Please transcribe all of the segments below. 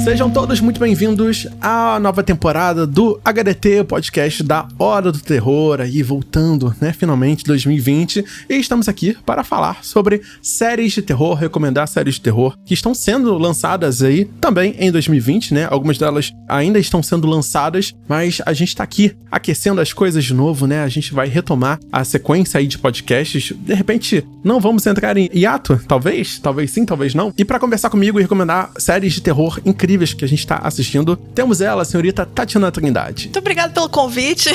Sejam todos muito bem-vindos à nova temporada do HDT, o podcast da Hora do Terror, aí voltando, né, finalmente, 2020, e estamos aqui para falar sobre séries de terror, recomendar séries de terror que estão sendo lançadas aí também em 2020, né, algumas delas ainda estão sendo lançadas, mas a gente tá aqui aquecendo as coisas de novo, né, a gente vai retomar a sequência aí de podcasts, de repente não vamos entrar em hiato, talvez sim, talvez não, e para conversar comigo e recomendar séries de terror incríveis que a gente tá assistindo, temos ela, a senhorita Tatiana Trindade. Muito obrigada pelo convite.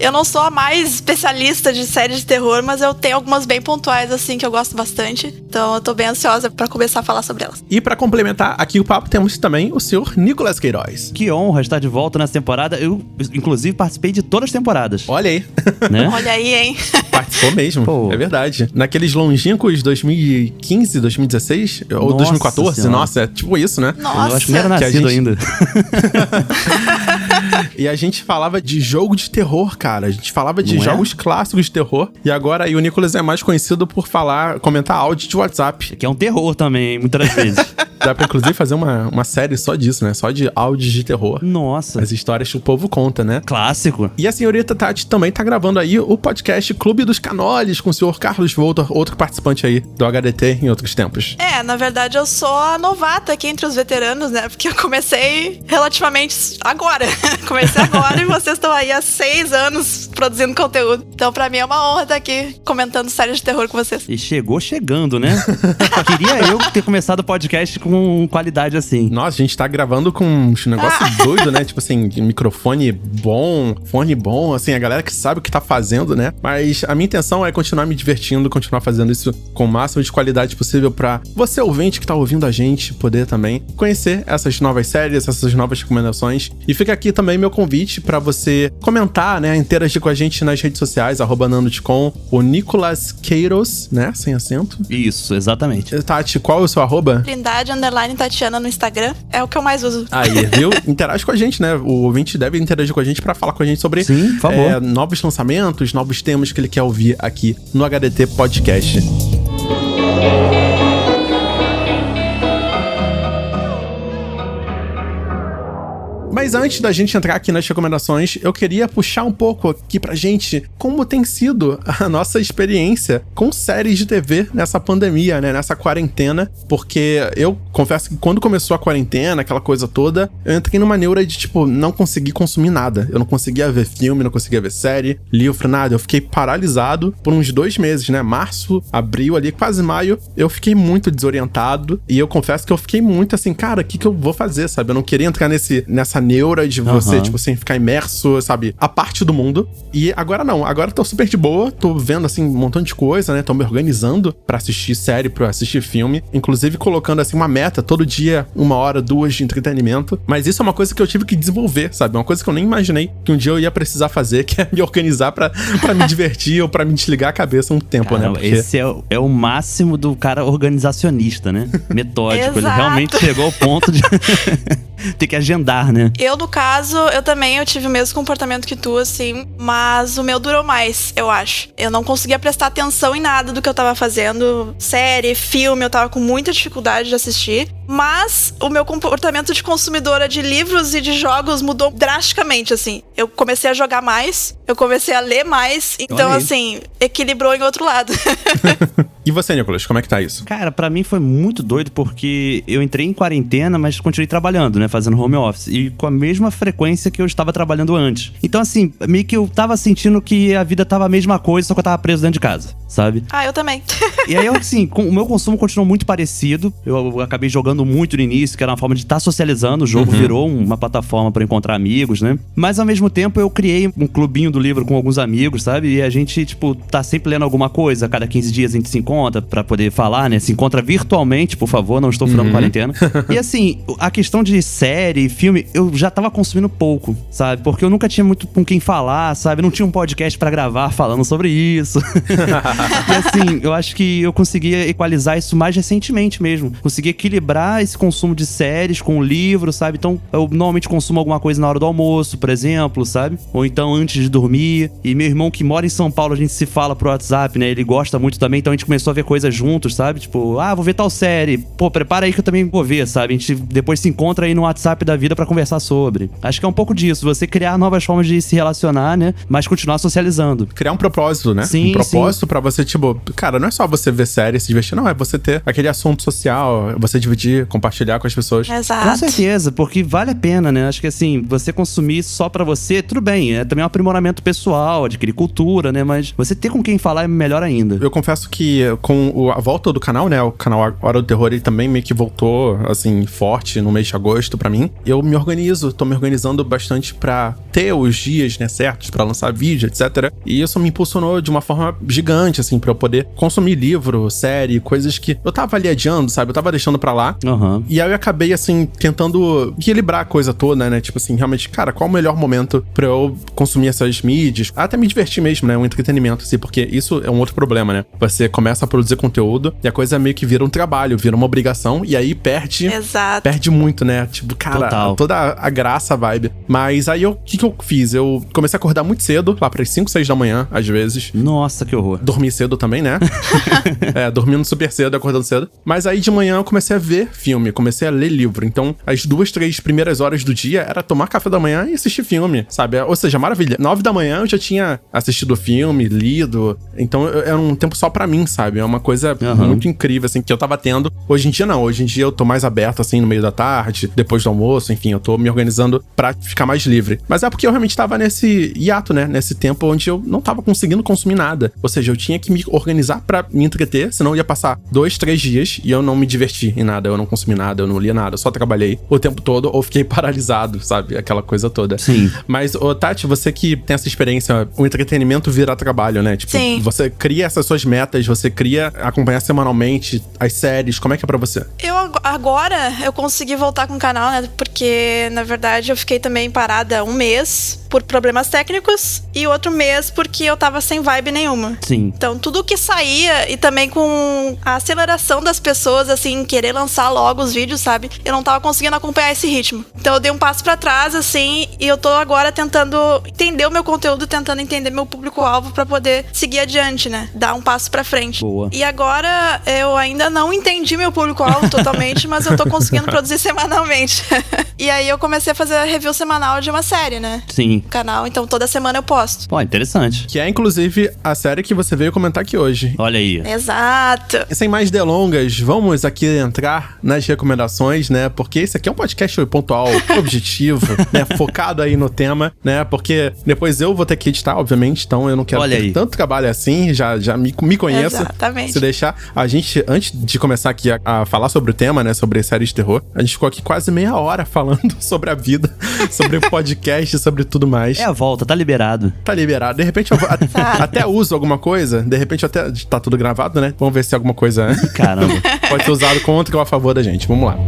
Eu não sou a mais especialista de séries de terror, mas eu tenho algumas bem pontuais, assim, que eu gosto bastante. Então eu tô bem ansiosa pra começar a falar sobre elas. E pra complementar aqui o papo, temos também o senhor Nicolas Queiroz. Que honra estar de volta nessa temporada. Eu, inclusive, participei de todas as temporadas. Olha aí. Né? Olha aí, hein? Participou mesmo, Pô. É verdade. Naqueles longínquos 2015, 2016, ou 2014, senhora. Nossa, é tipo isso, né? Nossa. Eu acho que não era nascido ainda. E a gente falava de jogo de terror, cara. A gente falava de jogos clássicos de terror. E agora aí o Nicolas é mais conhecido por comentar áudio de WhatsApp. Que é um terror também, muitas vezes. Dá pra, inclusive, fazer uma série só disso, né? Só de áudios de terror. Nossa. As histórias que o povo conta, né? Clássico. E a senhorita Tati também tá gravando aí o podcast Clube dos Canoles com o senhor Carlos Voltor, outro participante aí do HDT em outros tempos. Na verdade eu sou a novata aqui entre os veteranos, né? Porque eu comecei relativamente agora. Comecei agora e vocês estão aí há 6 anos produzindo conteúdo. Então pra mim é uma honra estar aqui comentando séries de terror com vocês. E chegou chegando, né? Queria eu ter começado o podcast com qualidade assim. Nossa, a gente tá gravando com um negócio doido, né? Tipo assim, microfone bom, fone bom, assim, a galera que sabe o que tá fazendo, né? Mas a minha intenção é continuar me divertindo, continuar fazendo isso com o máximo de qualidade possível pra você, ouvinte, que tá ouvindo a gente, poder também conhecer essas novas séries, essas novas recomendações. E fica aqui também meu convite pra você comentar, né? Interagir com a gente nas redes sociais, @nandotcom, o Nicolas Queiroz, né? Sem acento. Isso, exatamente. Tati, qual é o seu arroba? Trindade_Tatiana no Instagram. É o que eu mais uso. Aí, viu? Interage com a gente, né? O ouvinte deve interagir com a gente pra falar com a gente sobre Sim, por favor. Novos lançamentos, novos temas que ele quer ouvir aqui no HDT Podcast. Mas antes da gente entrar aqui nas recomendações, eu queria puxar um pouco aqui pra gente como tem sido a nossa experiência com séries de TV nessa pandemia, né? Nessa quarentena, porque eu confesso que quando começou a quarentena, aquela coisa toda, eu entrei numa neura de, tipo, não conseguir consumir nada. Eu não conseguia ver filme, não conseguia ver série, livro, nada. Eu fiquei paralisado por uns 2 meses, né? Março, abril, ali, quase maio, eu fiquei muito desorientado e eu confesso que eu fiquei muito assim, cara, o que eu vou fazer, sabe? Eu não queria entrar nessa neura de você, tipo assim, ficar imerso, sabe, a parte do mundo. E agora não, agora eu tô super de boa, tô vendo, assim, um montão de coisa, né, tô me organizando pra assistir série, pra assistir filme, inclusive colocando, assim, uma meta, todo dia, 1 hora, 2 de entretenimento, mas isso é uma coisa que eu tive que desenvolver, sabe, uma coisa que eu nem imaginei que um dia eu ia precisar fazer, que é me organizar pra me divertir ou pra me desligar a cabeça um tempo, Caramba, né, porque... Esse é o máximo do cara organizacionista, né, metódico. Ele realmente chegou ao ponto de ter que agendar, né. Eu, no caso, eu tive o mesmo comportamento que tu, assim, mas o meu durou mais, eu acho. Eu não conseguia prestar atenção em nada do que eu tava fazendo, série, filme, eu tava com muita dificuldade de assistir, mas o meu comportamento de consumidora de livros e de jogos mudou drasticamente, assim. Eu comecei a jogar mais, eu comecei a ler mais, então, assim, equilibrou em outro lado. E você, Nicolas, como é que tá isso? Cara, pra mim foi muito doido porque eu entrei em quarentena, mas continuei trabalhando, né? Fazendo home office. E com a mesma frequência que eu estava trabalhando antes. Então, assim, meio que eu tava sentindo que a vida tava a mesma coisa, só que eu tava preso dentro de casa, sabe? Ah, eu também. E aí, assim, o meu consumo continuou muito parecido. Eu acabei jogando muito no início, que era uma forma de estar socializando. O jogo virou uma plataforma pra encontrar amigos, né? Mas, ao mesmo tempo, eu criei um clubinho do livro com alguns amigos, sabe? E a gente, tipo, tá sempre lendo alguma coisa. A cada 15 dias a gente se encontra pra poder falar, né? Se encontra virtualmente, por favor, não estou furando quarentena. E assim, a questão de série, filme, eu já tava consumindo pouco, sabe? Porque eu nunca tinha muito com quem falar, sabe? Não tinha um podcast pra gravar falando sobre isso. E assim, eu acho que eu conseguia equalizar isso mais recentemente mesmo. Consegui equilibrar esse consumo de séries com o livro, sabe? Então, eu normalmente consumo alguma coisa na hora do almoço, por exemplo, sabe? Ou então antes de dormir. E meu irmão que mora em São Paulo, a gente se fala pro WhatsApp, né? Ele gosta muito também, então a gente começou começou a ver coisas juntos, sabe? Tipo, vou ver tal série. Pô, prepara aí que eu também vou ver, sabe? A gente depois se encontra aí no WhatsApp da vida pra conversar sobre. Acho que é um pouco disso, você criar novas formas de se relacionar, né? Mas continuar socializando. Criar um propósito, né? Sim, um propósito pra você, tipo, cara, não é só você ver série e se divertir, não, é você ter aquele assunto social, você dividir, compartilhar com as pessoas. Exato. Com certeza, porque vale a pena, né? Acho que assim, você consumir só pra você, tudo bem, é também um aprimoramento pessoal, adquirir cultura, né? Mas você ter com quem falar é melhor ainda. Eu confesso que com a volta do canal, né? O canal Hora do Terror, ele também meio que voltou, assim, forte no mês de agosto pra mim. Eu tô me organizando bastante pra ter os dias, né, certos pra lançar vídeo, etc. E isso me impulsionou de uma forma gigante, assim, pra eu poder consumir livro, série, coisas que eu tava ali adiando, sabe? Eu tava deixando pra lá. Uhum. E aí eu acabei, assim, tentando equilibrar a coisa toda, né? Tipo assim, realmente, cara, qual o melhor momento pra eu consumir essas mídias? Até me divertir mesmo, né? Um entretenimento, assim, porque isso é um outro problema, né? Você começa a produzir conteúdo e a coisa meio que vira um trabalho, vira uma obrigação e aí perde... Exato. Perde muito, né? Tipo, cara, Total. toda a graça, a vibe. Mas aí o que eu fiz? Eu comecei a acordar muito cedo, lá pras 5, 6 da manhã, às vezes. Nossa, que horror. Dormi cedo também, né? Dormindo super cedo, acordando cedo. Mas aí de manhã eu comecei a ver filme, comecei a ler livro. Então, as 2, 3 primeiras horas do dia era tomar café da manhã e assistir filme, sabe? Ou seja, maravilha. 9 da manhã eu já tinha assistido o filme, lido. Então, era um tempo só pra mim, sabe? É uma coisa muito incrível, assim, que eu tava tendo. Hoje em dia, não. Hoje em dia eu tô mais aberto, assim, no meio da tarde, depois do almoço, enfim, eu tô me organizando pra ficar mais livre. Mas é porque eu realmente tava nesse hiato, né? Nesse tempo onde eu não tava conseguindo consumir nada. Ou seja, eu tinha que me organizar pra me entreter, senão ia passar 2, 3 dias e eu não me diverti em nada, eu não consumi nada, eu não lia nada, eu só trabalhei o tempo todo ou fiquei paralisado, sabe? Aquela coisa toda. Sim. Mas, Tati, você que tem essa experiência, o entretenimento vira trabalho, né? Tipo, Sim. Você cria essas suas metas, você cria acompanhar semanalmente as séries, como é que é pra você? Agora eu consegui voltar com o canal, né? Porque, na verdade, eu fiquei também parada um mês por problemas técnicos e outro mês porque eu tava sem vibe nenhuma. Sim. Então, tudo que saía e também com a aceleração das pessoas, assim, querer lançar logo os vídeos, sabe? Eu não tava conseguindo acompanhar esse ritmo. Então, eu dei um passo pra trás, assim, e eu tô agora tentando entender o meu conteúdo, tentando entender meu público-alvo pra poder seguir adiante, né? Dar um passo pra frente. Boa. E agora, eu ainda não entendi meu público-alvo totalmente, mas eu tô conseguindo produzir semanalmente. E aí, eu comecei a fazer a review semanal de uma série, né? Sim. No canal, então toda semana eu posto. Pô, interessante. Que é, inclusive, a série que você veio comentar aqui hoje. Olha aí. Exato. E sem mais delongas, vamos aqui entrar nas recomendações, né? Porque esse aqui é um podcast pontual, objetivo, né? Focado aí no tema, né? Porque depois eu vou ter que editar, obviamente, então eu não quero ter tanto trabalho assim, já me conheço. Exatamente. Se deixar, a gente, antes de começar aqui a falar sobre o tema, né? Sobre séries de terror, a gente ficou aqui quase meia hora falando sobre a vida, sobre o podcast, sobre tudo mais. É a volta, tá liberado. Tá liberado. De repente eu até uso alguma coisa, de repente até tá tudo gravado, né? Vamos ver se alguma coisa Caramba. pode ser usado contra ou a favor da gente. Vamos lá.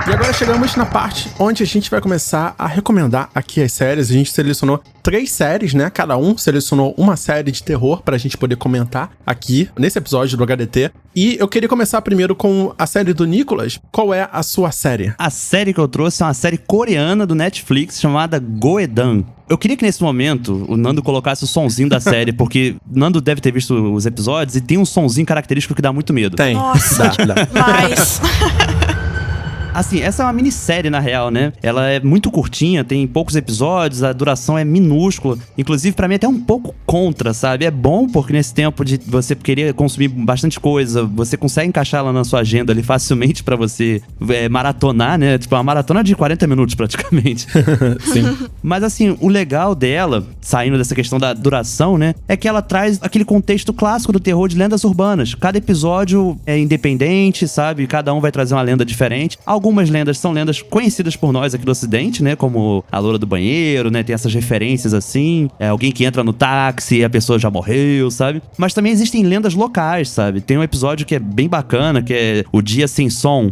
E agora chegamos na parte onde a gente vai começar a recomendar aqui as séries. A gente selecionou 3 séries, né? Cada um selecionou uma série de terror pra gente poder comentar aqui nesse episódio do HDT. E eu queria começar primeiro com a série do Nicolas. Qual é a sua série? A série que eu trouxe é uma série coreana do Netflix chamada Goedan. Eu queria que nesse momento o Nando colocasse o sonzinho da série, porque o Nando deve ter visto os episódios e tem um sonzinho característico que dá muito medo. Tem. Nossa, Dá. mas... Assim, essa é uma minissérie, na real, né? Ela é muito curtinha, tem poucos episódios, a duração é minúscula. Inclusive, pra mim, até um pouco contra, sabe? É bom porque nesse tempo de você querer consumir bastante coisa, você consegue encaixar ela na sua agenda ali facilmente pra você maratonar, né? Tipo, uma maratona de 40 minutos, praticamente. Sim. Mas, assim, o legal dela, saindo dessa questão da duração, né? É que ela traz aquele contexto clássico do terror de lendas urbanas. Cada episódio é independente, sabe? Cada um vai trazer uma lenda diferente. Algumas lendas são lendas conhecidas por nós aqui do Ocidente, né? Como a loura do banheiro, né? Tem essas referências assim. Alguém que entra no táxi e a pessoa já morreu, sabe? Mas também existem lendas locais, sabe? Tem um episódio que é bem bacana, que é o Dia Sem Som,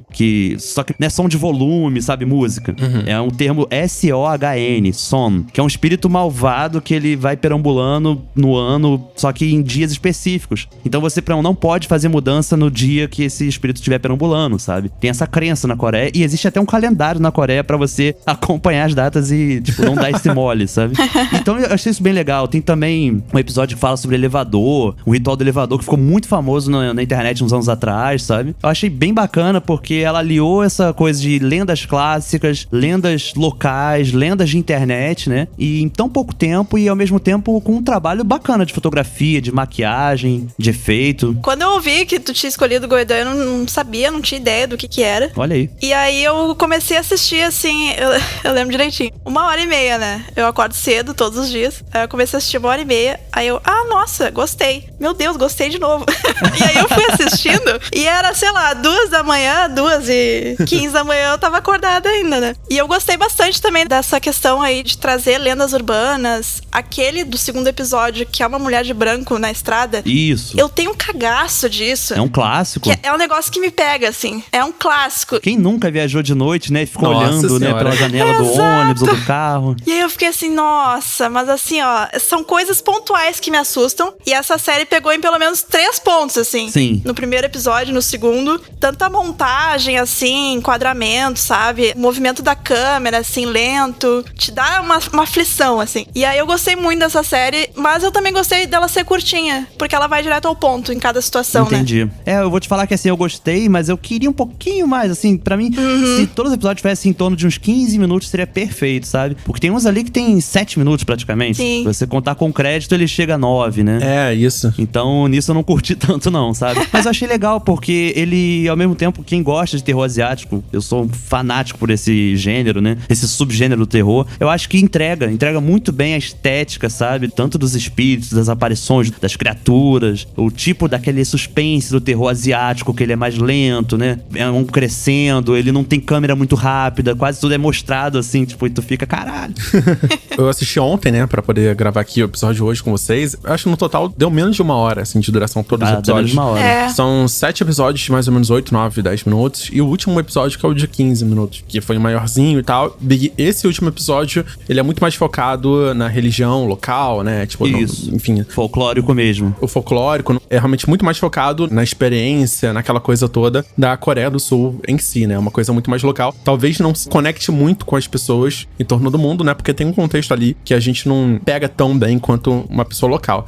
só que não é som de volume, sabe? Música. Uhum. É um termo SOHN, som, que é um espírito malvado que ele vai perambulando no ano, só que em dias específicos. Então você não pode fazer mudança no dia que esse espírito estiver perambulando, sabe? Tem essa crença na Coreia Coreia. E existe até um calendário na Coreia pra você acompanhar as datas e, tipo, não dar esse mole, sabe? Então eu achei isso bem legal. Tem também um episódio que fala sobre elevador, um ritual do elevador que ficou muito famoso na internet uns anos atrás, sabe? Eu achei bem bacana porque ela aliou essa coisa de lendas clássicas, lendas locais, lendas de internet, né? E em tão pouco tempo e ao mesmo tempo com um trabalho bacana de fotografia, de maquiagem, de efeito. Quando eu ouvi que tu tinha escolhido Goedan, eu não sabia, não tinha ideia do que era. Olha aí. E aí eu comecei a assistir, assim, eu lembro direitinho, 1h30, né? Eu acordo cedo todos os dias. Aí eu comecei a assistir 1h30. Aí eu, nossa, gostei. Meu Deus, gostei de novo. E aí eu fui assistindo e era, sei lá, 2h, 2h15 da manhã, eu tava acordada ainda, né? E eu gostei bastante também dessa questão aí de trazer lendas urbanas. Aquele do segundo episódio, que é uma mulher de branco na estrada. Isso. Eu tenho um cagaço disso. É um clássico. É um negócio que me pega, assim. É um clássico. Quem nunca viajou de noite, né? Ficou Nossa olhando, né, senhora. pela janela do ônibus ou do carro. E aí eu fiquei assim, nossa, mas assim, ó, são coisas pontuais que me assustam. E essa série pegou em pelo menos 3 pontos, assim. Sim. No primeiro episódio, no segundo. Tanta montagem, assim, enquadramento, sabe? O movimento da câmera, assim, lento. Te dá uma aflição, assim. E aí eu gostei muito dessa série, mas eu também gostei dela ser curtinha. Porque ela vai direto ao ponto em cada situação, né? Entendi. Eu vou te falar que assim, eu gostei, mas eu queria um pouquinho mais, assim, pra mim, se todos os episódios tivessem em torno de uns 15 minutos, seria perfeito, sabe? Porque tem uns ali que tem 7 minutos praticamente. Sim. Se você contar com crédito, ele chega a 9, né? É, isso. Então, nisso eu não curti tanto não, sabe? Mas eu achei legal, porque ele, ao mesmo tempo, quem gosta de terror asiático, eu sou um fanático por esse gênero, né? Esse subgênero do terror. Eu acho que entrega muito bem a estética, sabe? Tanto dos espíritos, das aparições, das criaturas, o tipo daquele suspense do terror asiático, que ele é mais lento, né? É um crescendo, ele não tem câmera muito rápida, quase tudo é mostrado assim, tipo, e tu fica, caralho. Eu assisti ontem, né, pra poder gravar aqui o episódio hoje com vocês. Eu acho que no total deu menos de 1 hora, assim, de duração todos os Deu menos episódios. de 1 hora. É. São 7 episódios de mais ou menos 8, 9, 10 minutos. E o último episódio que é o de 15 minutos, que foi o maiorzinho e tal. Esse último episódio, ele é muito mais focado na religião local, né? Tipo, Isso. enfim. Folclórico mesmo. O folclórico é realmente muito mais focado na experiência, naquela coisa toda da Coreia do Sul em si, né? Uma coisa muito mais local. Talvez não se conecte muito com as pessoas em torno do mundo, né? Porque tem um contexto ali que a gente não pega tão bem quanto uma pessoa local.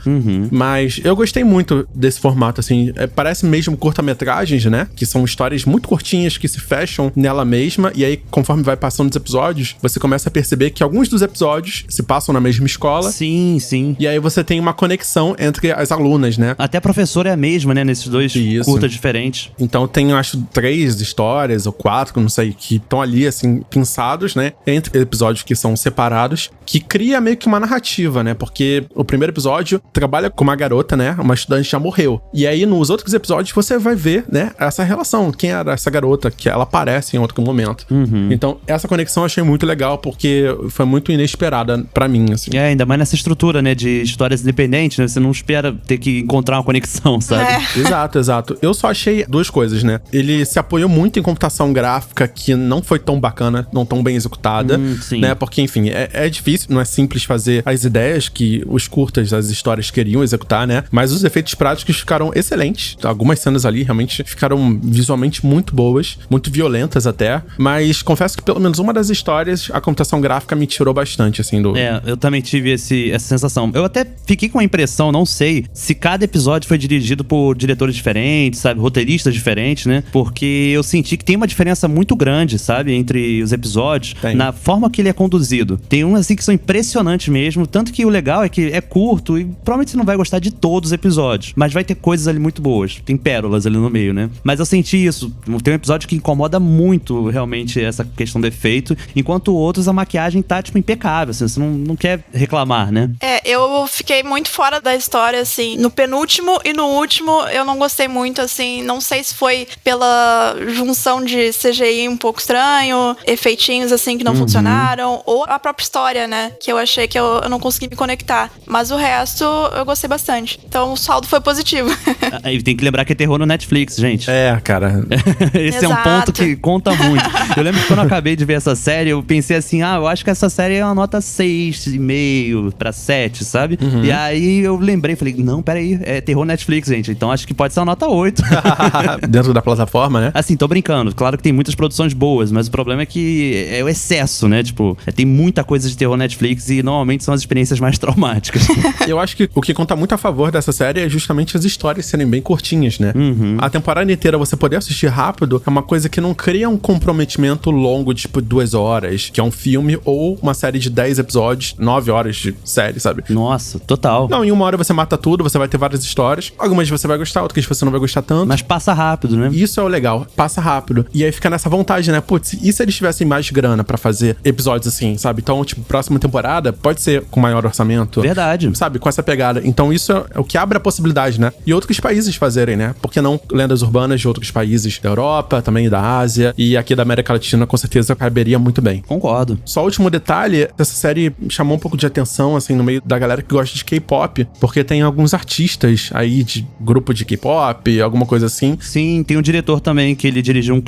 Mas eu gostei muito desse formato, assim. Parece mesmo curta-metragens, né? Que são histórias muito curtinhas que se fecham nela mesma. E aí, conforme vai passando os episódios, você começa a perceber que alguns dos episódios se passam na mesma escola. Sim, sim. E aí você tem uma conexão entre as alunas, né? Até a professora é a mesma, né? Nesses dois Isso. curtas diferentes. Então tem, acho, 3 histórias ou 4, não sei, que estão ali, assim, pinçados, né? Entre episódios que são separados, que cria meio que uma narrativa, né? Porque o primeiro episódio trabalha com uma garota, né? Uma estudante já morreu. E aí, nos outros episódios, você vai ver, né? Essa relação. Quem era essa garota? Que ela aparece em outro momento. Então, essa conexão eu achei muito legal, porque foi muito inesperada pra mim, assim. Ainda mais nessa estrutura, né? De histórias independentes, né? Você não espera ter que encontrar uma conexão, sabe? Exato. Eu só achei 2 coisas, né? Ele se apoiou muito em computação gráfica, que não foi tão bacana, não tão bem executada, Sim. né? Porque, enfim, é difícil, não é simples fazer as ideias que os curtas, as histórias queriam executar, né? Mas os efeitos práticos ficaram excelentes. Algumas cenas ali realmente ficaram visualmente muito boas, muito violentas até. Mas confesso que pelo menos uma das histórias, a computação gráfica me tirou bastante, assim, do... Eu também tive essa sensação. Eu até fiquei com a impressão, não sei, se cada episódio foi dirigido por diretores diferentes, sabe? Roteiristas diferentes, né? Porque eu senti que tem uma diferença muito grande, sabe? Entre os episódios, na forma que ele é conduzido. Tem uns, assim, que são impressionantes mesmo. Tanto que o legal é que é curto e provavelmente você não vai gostar de todos os episódios. Mas vai ter coisas ali muito boas. Tem pérolas ali no meio, né? Mas eu senti isso. Tem um episódio que incomoda muito, realmente, essa questão do efeito. Enquanto outros, a maquiagem tá, tipo, impecável. Assim, você não quer reclamar, né? Eu fiquei muito fora da história, assim. No penúltimo e no último, eu não gostei muito, assim. Não sei se foi pela junção de CGI um pouco estranho, efeitinhos, assim, que não funcionaram, ou a própria história, né? Que eu achei que eu não consegui me conectar. Mas o resto, eu gostei bastante. Então, o saldo foi positivo. E tem que lembrar que é terror no Netflix, gente. Cara. Esse é um ponto que conta muito. Eu lembro que quando eu acabei de ver essa série, eu pensei assim, eu acho que essa série é uma nota 6,5 pra 7, sabe? E aí eu lembrei, falei, não, peraí, é terror Netflix, gente. Então acho que pode ser uma nota 8. Dentro da plataforma, né? Assim, tô brincando. Claro Claro que tem muitas produções boas, mas o problema é que é o excesso, né? Tipo, tem muita coisa de terror Netflix e normalmente são as experiências mais traumáticas. Eu acho que o que conta muito a favor dessa série é justamente as histórias serem bem curtinhas, né? A temporada inteira você poder assistir rápido é uma coisa que não cria um comprometimento longo, tipo 2 horas, que é um filme, ou uma série de 10 episódios, 9 horas de série, sabe? Nossa, total. Não, em uma hora você mata tudo, você vai ter várias histórias. Algumas você vai gostar, outras você não vai gostar tanto. Mas passa rápido, né? Isso é o legal, passa rápido. E aí fica nessa vontade, né? Putz, e se eles tivessem mais grana pra fazer episódios assim, sabe? Então, tipo, próxima temporada pode ser com maior orçamento. Verdade. Sabe? Com essa pegada. Então isso é o que abre a possibilidade, né? E outros países fazerem, né? Por que não lendas urbanas de outros países da Europa, também da Ásia e aqui da América Latina, com certeza caberia muito bem. Concordo. Só o último detalhe, essa série chamou um pouco de atenção, assim, no meio da galera que gosta de K-pop, porque tem alguns artistas aí de grupo de K-pop, alguma coisa assim. Sim, tem um diretor também que ele dirigiu um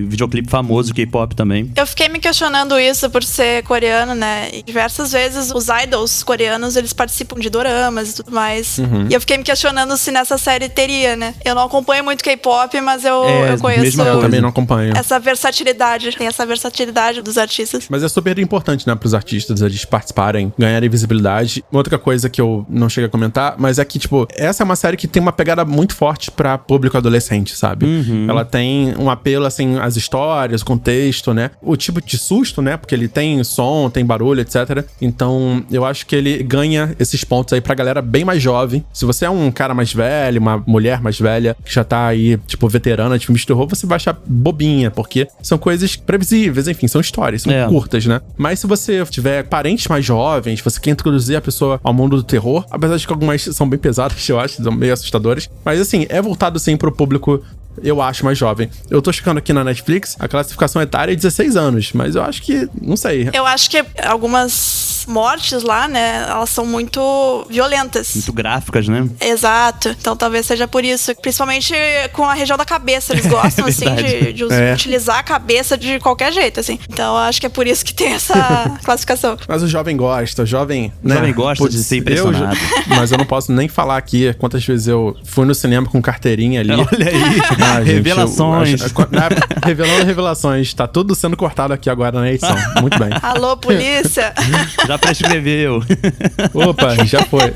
videoclipe famoso de K-pop também. Eu fiquei me questionando isso por ser coreano, né? E diversas vezes os idols coreanos, eles participam de doramas e tudo mais. E eu fiquei me questionando se nessa série teria, né? Eu não acompanho muito K-pop, mas eu conheço... Eu também não acompanho. Essa versatilidade, tem essa versatilidade dos artistas. Mas é super importante, né, pros artistas eles participarem, ganharem visibilidade. Outra coisa que eu não cheguei a comentar, mas é que, tipo, essa é uma série que tem uma pegada muito forte pra público adolescente, sabe? Ela tem um apelo, assim, às histórias, o contexto, né? O tipo de susto, né? Porque ele tem som, tem barulho, etc. Então, eu acho que ele ganha esses pontos aí pra galera bem mais jovem. Se você é um cara mais velho, uma mulher mais velha, que já tá aí, tipo, veterana de filmes de terror, você vai achar bobinha, porque são coisas previsíveis, enfim, são histórias, são curtas, né? Mas se você tiver parentes mais jovens, você quer introduzir a pessoa ao mundo do terror, apesar de que algumas são bem pesadas, eu acho, são meio assustadoras, mas assim, é voltado sim pro público, eu acho, mais jovem. Eu tô checando aqui na Netflix, a classificação etária é 16 anos, mas eu acho que, não sei. Eu acho que algumas mortes lá, né, elas são muito violentas. Muito gráficas, né? Exato. Então talvez seja por isso. Principalmente com a região da cabeça. Eles gostam, assim, de utilizar a cabeça de qualquer jeito, assim. Então eu acho que é por isso que tem essa classificação. Mas o jovem gosta, o jovem... O jovem gosta de ser impressionado. Mas eu não posso nem falar aqui quantas vezes eu fui no cinema com carteirinha ali. Olha aí. Revelações. Revelando revelações. Tá tudo sendo cortado aqui agora na edição. Muito bem. Alô, polícia! Já prescreveu. Opa, já foi.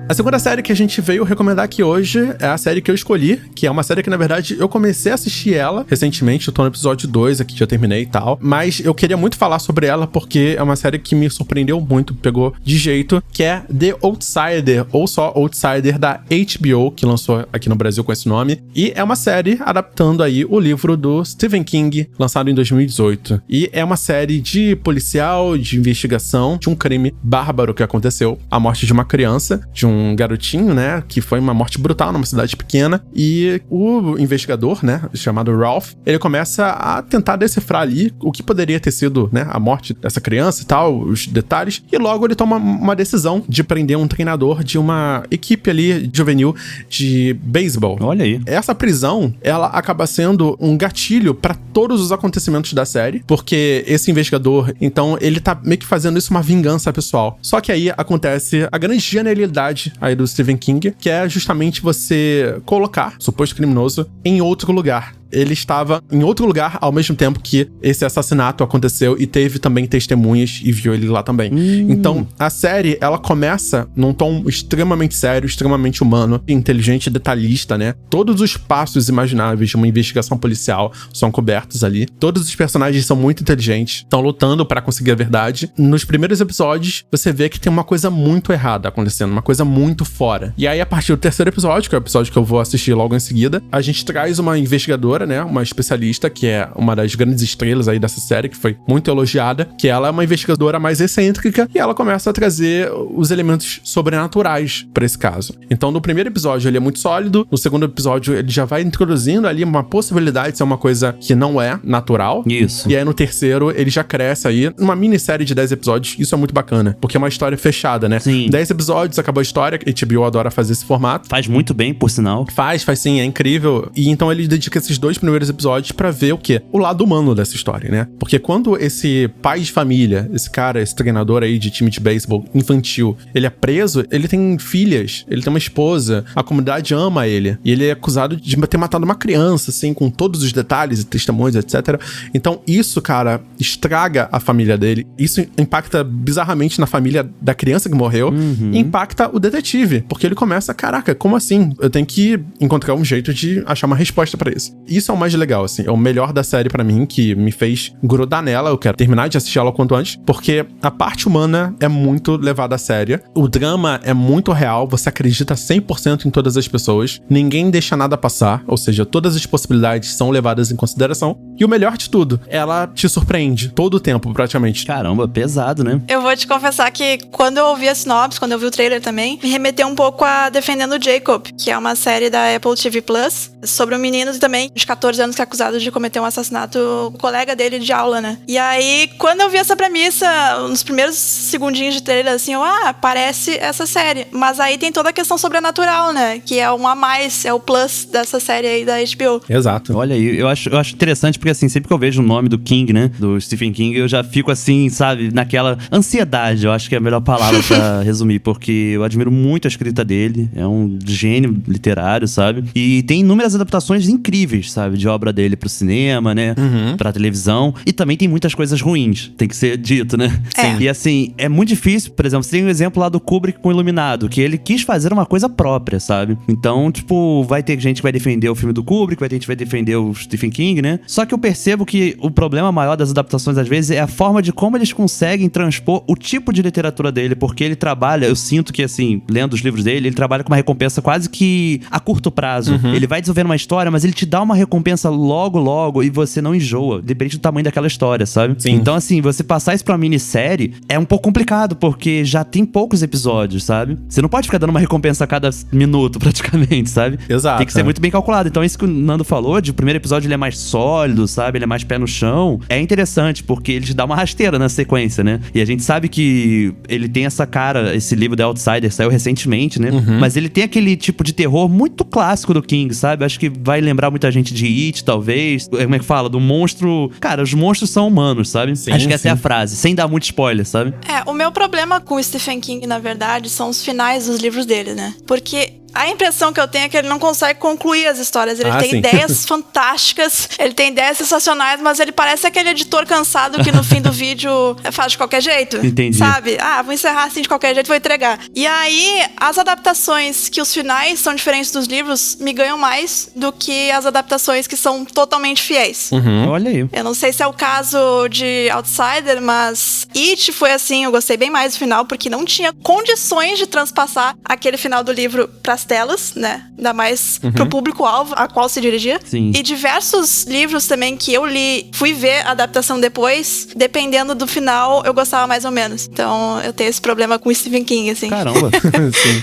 A segunda série que a gente veio recomendar aqui hoje é a série que eu escolhi, que é uma série que, na verdade, eu comecei a assistir ela recentemente, eu tô no episódio 2 aqui, já terminei e tal, mas eu queria muito falar sobre ela porque é uma série que me surpreendeu muito, pegou de jeito, que é The Outsider, ou só Outsider, da HBO, que lançou aqui no Brasil com esse nome, e é uma série adaptando aí o livro do Stephen King, lançado em 2018. E é uma série de policial, de investigação, de um crime bárbaro que aconteceu, a morte de uma criança, de um garotinho, né, que foi uma morte brutal numa cidade pequena, e o investigador, né, chamado Ralph, ele começa a tentar decifrar ali o que poderia ter sido, né, a morte dessa criança e tal, os detalhes, e logo ele toma uma decisão de prender um treinador de uma equipe ali juvenil de beisebol. Olha aí. Essa prisão, ela acaba sendo um gatilho pra todos os acontecimentos da série, porque esse investigador, então, ele tá meio que fazendo isso uma vingança pessoal. Só que aí acontece a grande genialidade aí do Stephen King, que é justamente você colocar o suposto criminoso em outro lugar. Ele estava em outro lugar ao mesmo tempo que esse assassinato aconteceu e teve também testemunhas e viu ele lá também. Então, a série, ela começa num tom extremamente sério, extremamente humano, inteligente e detalhista, né? Todos os passos imagináveis de uma investigação policial são cobertos ali. Todos os personagens são muito inteligentes, estão lutando pra conseguir a verdade. Nos primeiros episódios, você vê que tem uma coisa muito errada acontecendo, uma coisa muito fora. E aí, a partir do terceiro episódio, que é o episódio que eu vou assistir logo em seguida, a gente traz uma investigadora, né, uma especialista, que é uma das grandes estrelas aí dessa série, que foi muito elogiada, que ela é uma investigadora mais excêntrica e ela começa a trazer os elementos sobrenaturais pra esse caso. Então, no primeiro episódio ele é muito sólido, no segundo episódio ele já vai introduzindo ali uma possibilidade de ser uma coisa que não é natural. Isso. E aí no terceiro ele já cresce aí, uma minissérie de 10 episódios, isso é muito bacana, porque é uma história fechada, né? Sim. 10 episódios, acabou a história, HBO adora fazer esse formato. Faz muito bem, por sinal. Faz sim, é incrível. E então ele dedica esses 2 2 primeiros episódios pra ver o quê? O lado humano dessa história, né? Porque quando esse pai de família, esse cara, esse treinador aí de time de beisebol infantil, ele é preso, ele tem filhas, ele tem uma esposa, a comunidade ama ele. E ele é acusado de ter matado uma criança, assim, com todos os detalhes e testemunhos, etc. Então isso, cara, estraga a família dele. Isso impacta bizarramente na família da criança que morreu. E impacta o detetive, porque ele começa, caraca, como assim? Eu tenho que encontrar um jeito de achar uma resposta pra isso. Isso é o mais legal, assim, é o melhor da série pra mim, que me fez grudar nela. Eu quero terminar de assistir ela o quanto antes, porque a parte humana é muito levada a sério. O drama é muito real, você acredita 100% em todas as pessoas, ninguém deixa nada passar, ou seja, todas as possibilidades são levadas em consideração. E o melhor de tudo, ela te surpreende todo o tempo, praticamente. Caramba, pesado, né? Eu vou te confessar que quando eu ouvi a sinopse, quando eu vi o trailer também, me remeteu um pouco a Defendendo Jacob, que é uma série da Apple TV Plus, sobre um menino também de 14 anos que é acusado de cometer um assassinato, o colega dele de aula, né? E aí, quando eu vi essa premissa, nos primeiros segundinhos de trailer, assim, parece essa série. Mas aí tem toda a questão sobrenatural, né? Que é um a mais, é o plus dessa série aí da HBO. Exato. Olha aí, eu acho interessante porque, assim, sempre que eu vejo o nome do King, né, do Stephen King, eu já fico assim, sabe, naquela ansiedade, eu acho que é a melhor palavra pra resumir, porque eu admiro muito a escrita dele, é um gênio literário, sabe? E tem inúmeras adaptações incríveis, sabe, de obra dele pro cinema, né, pra televisão, e também tem muitas coisas ruins, tem que ser dito, né? É. E assim, é muito difícil, por exemplo, você tem um exemplo lá do Kubrick com Iluminado, que ele quis fazer uma coisa própria, sabe? Então, tipo, vai ter gente que vai defender o filme do Kubrick, vai ter gente que vai defender o Stephen King, né? Só que eu percebo que o problema maior das adaptações, às vezes, é a forma de como eles conseguem transpor o tipo de literatura dele, porque ele trabalha, eu sinto que, assim, lendo os livros dele, ele trabalha com uma recompensa quase que a curto prazo. Ele vai desenvolvendo uma história, mas ele te dá uma recompensa logo, e você não enjoa, depende do tamanho daquela história, sabe? Sim. Então, assim, você passar isso pra uma minissérie é um pouco complicado, porque já tem poucos episódios, sabe? Você não pode ficar dando uma recompensa a cada minuto, praticamente, sabe? Exato. Tem que ser muito bem calculado. Então, isso que o Nando falou, de o primeiro episódio ele é mais sólido, sabe? Ele é mais pé no chão. É interessante, porque ele te dá uma rasteira na sequência, né? E a gente sabe que ele tem essa cara, esse livro The Outsider saiu recentemente, né? Mas ele tem aquele tipo de terror muito clássico do King, sabe? Acho que vai lembrar muita gente de It, talvez. Como é que fala? Do monstro... Cara, os monstros são humanos, sabe? Sim, Acho que essa é a sim. frase, sem dar muito spoiler, sabe? O meu problema com o Stephen King, na verdade, são os finais dos livros dele, né? Porque a impressão que eu tenho é que ele não consegue concluir as histórias. Ele tem sim. ideias fantásticas, ele tem ideias sensacionais, mas ele parece aquele editor cansado que no fim do vídeo faz de qualquer jeito. Entendi. Sabe? Vou encerrar assim de qualquer jeito, vou entregar. E aí, as adaptações que os finais são diferentes dos livros me ganham mais do que as adaptações que são totalmente fiéis. Olha aí. Eu não sei se é o caso de Outsider, mas It foi assim, eu gostei bem mais do final, porque não tinha condições de transpassar aquele final do livro pras telas, né? Ainda mais pro público-alvo a qual se dirigia. Sim. E diversos livros também que eu li, fui ver a adaptação depois, dependendo do final, eu gostava mais ou menos. Então, eu tenho esse problema com o Stephen King, assim. Caramba.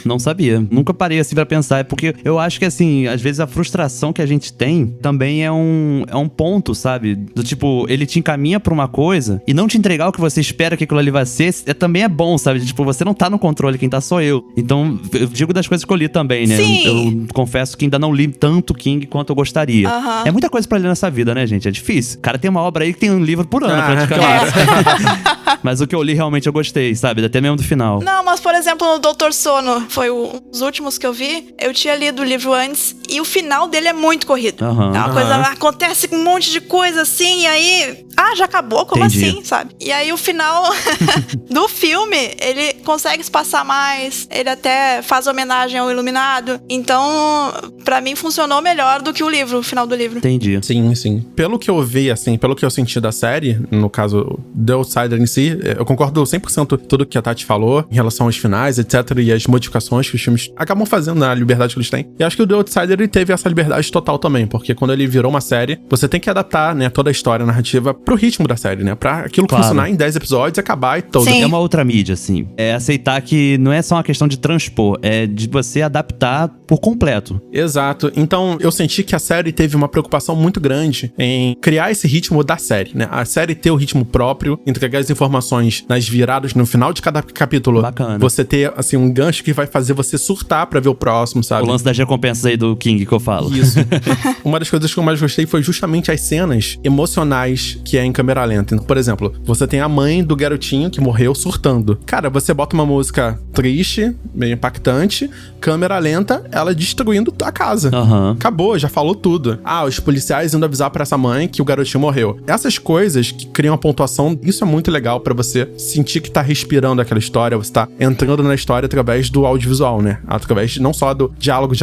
Não sabia. Nunca parei assim pra pensar. É porque eu acho que, assim, às vezes a frustração que a gente tem também é um ponto, sabe? Do tipo, ele te encaminha pra uma coisa e não te entregar o que você espera que aquilo ali vai ser, também é bom, sabe? Tipo, você não tá no controle, quem tá sou eu. Então, eu digo das coisas que eu li também, né? Sim. Eu confesso que ainda não li tanto King quanto eu gostaria. É muita coisa pra ler nessa vida, né, gente? É difícil. O cara tem uma obra aí que tem um livro por ano, praticamente. Mas o que eu li, realmente, eu gostei, sabe? Até mesmo do final. Não, mas por exemplo, no Doutor Sono, foi um dos últimos que eu vi. Eu tinha lido o livro antes e o final dele é muito corrido. É uma coisa, acontece um monte de coisa assim, e aí... já acabou? Como Entendi. assim, sabe? E aí o final do filme, ele consegue se passar mais, ele até faz homenagem ao Iluminado. Então, pra mim, funcionou melhor do que o livro, o final do livro. Entendi. Sim, sim. Pelo que eu vi, assim, pelo que eu senti da série, no caso, The Outsider em si, eu concordo 100% com tudo que a Tati falou em relação aos finais, etc, e as modificações que os filmes acabam fazendo na liberdade que eles têm. E acho que o The Outsider, ele teve essa liberdade total também, porque quando ele virou uma série, você tem que adaptar, né, toda a história, a narrativa pro ritmo da série, né, pra aquilo funcionar em 10 episódios, acabar e todo. Sim. É uma outra mídia, assim. É aceitar que não é só uma questão de transpor, é de você adaptar adaptar por completo. Exato. Então, eu senti que a série teve uma preocupação muito grande em criar esse ritmo da série, né? A série ter o ritmo próprio, entregar as informações nas viradas no final de cada capítulo. Bacana. Você ter, assim, um gancho que vai fazer você surtar pra ver o próximo, sabe? O lance das recompensas aí do King que eu falo. Isso. Uma das coisas que eu mais gostei foi justamente as cenas emocionais que é em câmera lenta. Então, por exemplo, você tem a mãe do garotinho que morreu surtando. Cara, você bota uma música triste, meio impactante, câmera lenta, ela destruindo a casa. Aham. Acabou, já falou tudo. Ah, os policiais indo avisar pra essa mãe que o garotinho morreu. Essas coisas que criam a pontuação, isso é muito legal pra você sentir que tá respirando aquela história, você tá entrando na história através do audiovisual, né? Através não só do diálogo,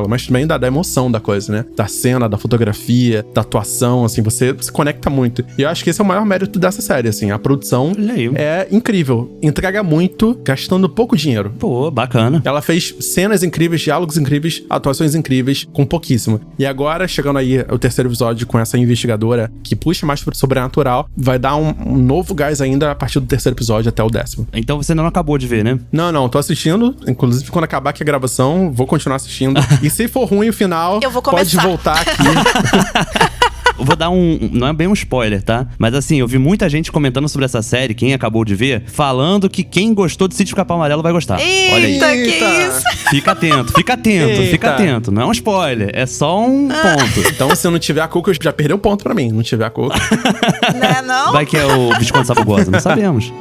mas também da emoção da coisa, né? Da cena, da fotografia, da atuação, assim, você se conecta muito. E eu acho que esse é o maior mérito dessa série, assim. A produção é incrível. Entrega muito, gastando pouco dinheiro. Pô, bacana. Ela fez cenas incríveis, diálogos incríveis, atuações incríveis, com pouquíssimo. E agora, chegando aí o terceiro episódio com essa investigadora que puxa mais pro sobrenatural, vai dar um novo gás ainda a partir do terceiro episódio até o 10º. Então você ainda não acabou de ver, né? Não, tô assistindo. Inclusive, quando acabar aqui a gravação, vou continuar assistindo. E se for ruim o final, eu vou pode voltar aqui. Eu vou dar não é bem um spoiler, tá? Mas assim, eu vi muita gente comentando sobre essa série, quem acabou de ver, falando que quem gostou de Sítio Capão Amarelo vai gostar. Olha aí. Eita, que isso? Fica atento. Não é um spoiler, é só um ponto. Então, se eu não tiver a Coco, já perdeu ponto pra mim. Não tiver a Coco. Né, não? Vai que é o Visconde Sabugosa, não sabemos.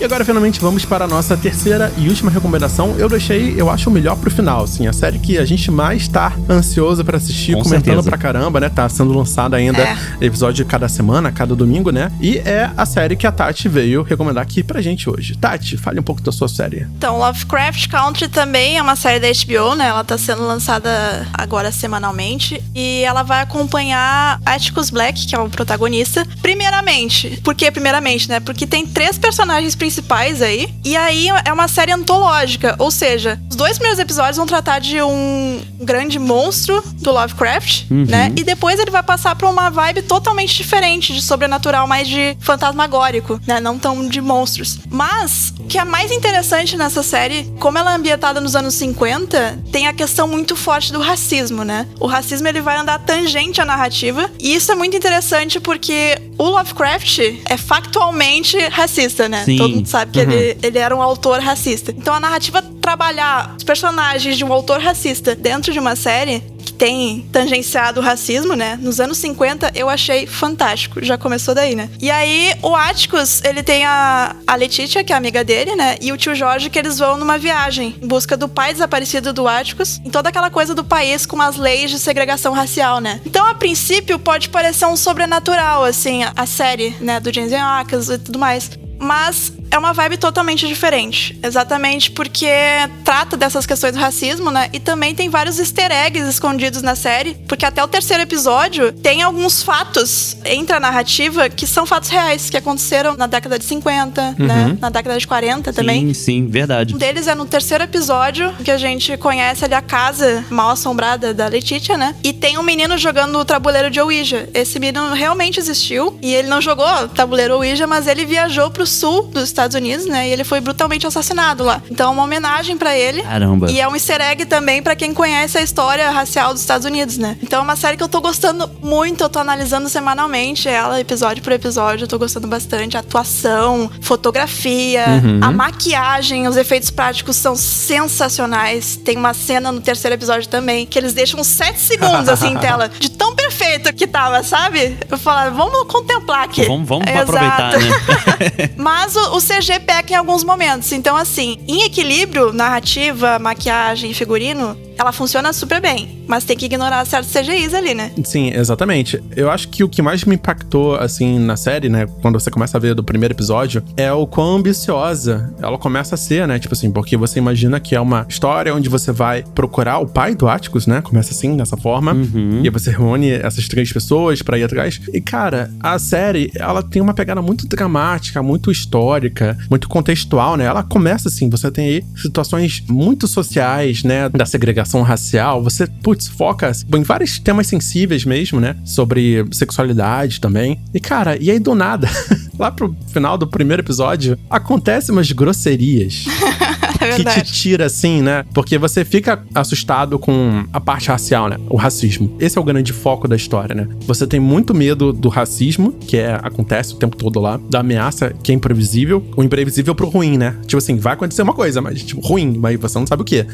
E agora, finalmente, vamos para a nossa terceira e última recomendação. Eu acho, o melhor pro final, assim. A série que a gente mais tá ansioso pra assistir, comentando certeza. pra caramba, né? Tá sendo lançada ainda episódio cada semana, cada domingo, né? E é a série que a Tati veio recomendar aqui pra gente hoje. Tati, fale um pouco da sua série. Então, Lovecraft Country também é uma série da HBO, né? Ela tá sendo lançada agora semanalmente. E ela vai acompanhar Atticus Black, que é o protagonista. Primeiramente. Por que primeiramente, né? Porque tem 3 personagens principais aí. E aí é uma série antológica. Ou seja, os 2 primeiros episódios vão tratar de um grande monstro do Lovecraft, né? E depois ele vai passar pra uma vibe totalmente diferente, de sobrenatural, mais de fantasmagórico, né? Não tão de monstros. Mas, o que é mais interessante nessa série, como ela é ambientada nos anos 50, tem a questão muito forte do racismo, né? O racismo, ele vai andar tangente à narrativa. E isso é muito interessante porque o Lovecraft é factualmente racista, né? Sim. Todo mundo sabe que ele era um autor racista. Então a narrativa trabalhar os personagens de um autor racista dentro de uma série que tem tangenciado o racismo, né? Nos anos 50, eu achei fantástico. Já começou daí, né? E aí, o Atticus, ele tem a Letitia, que é a amiga dele, né? E o tio Jorge, que eles vão numa viagem em busca do pai desaparecido do Atticus, em toda aquela coisa do país com as leis de segregação racial, né? Então, a princípio, pode parecer um sobrenatural, assim, a série, né? Do Jensen Ackles e tudo mais. Mas é uma vibe totalmente diferente. Exatamente porque trata dessas questões do racismo, né? E também tem vários easter eggs escondidos na série. Porque até o terceiro episódio tem alguns fatos entre a narrativa que são fatos reais, que aconteceram na década de 50, né? Na década de 40 também. Sim, verdade. Um deles é no terceiro episódio, que a gente conhece ali a casa mal assombrada da Letitia, né? E tem um menino jogando o tabuleiro de Ouija. Esse menino realmente existiu. E ele não jogou tabuleiro Ouija, mas ele viajou pro sul dos Estados Unidos, né? E ele foi brutalmente assassinado lá. Então é uma homenagem pra ele. Caramba. E é um easter egg também pra quem conhece a história racial dos Estados Unidos, né? Então é uma série que eu tô gostando muito. Eu tô analisando semanalmente ela, episódio por episódio. Eu tô gostando bastante. A atuação, fotografia, a maquiagem, os efeitos práticos são sensacionais. Tem uma cena no terceiro episódio também que eles deixam 7 segundos assim em tela, de tão perfeito que tava, sabe? Eu falo, vamos contemplar aqui. Vamos aproveitar, né? Mas o CG peca em alguns momentos. Então, assim, em equilíbrio, narrativa, maquiagem e figurino, ela funciona super bem. Mas tem que ignorar certos CGIs ali, né? Sim, exatamente. Eu acho que o que mais me impactou, assim, na série, né? Quando você começa a ver do primeiro episódio, é o quão ambiciosa ela começa a ser, né? Tipo assim, porque você imagina que é uma história onde você vai procurar o pai do Atticus, né? Começa assim, dessa forma. E aí você reúne essas 3 pessoas pra ir atrás. E, cara, a série, ela tem uma pegada muito dramática, muito histórica, muito contextual, né? Ela começa assim, você tem aí situações muito sociais, né? Da segregação racial. Você, foca em vários temas sensíveis mesmo, né? Sobre sexualidade também. E, cara, e aí do nada, lá pro final do primeiro episódio, acontecem umas grosserias. É que te tira, assim, né? Porque você fica assustado com a parte racial, né? O racismo. Esse é o grande foco da história, né? Você tem muito medo do racismo, que acontece o tempo todo lá, da ameaça, que é imprevisível. O imprevisível pro ruim, né? Tipo assim, vai acontecer uma coisa, mas tipo, ruim, mas você não sabe o quê.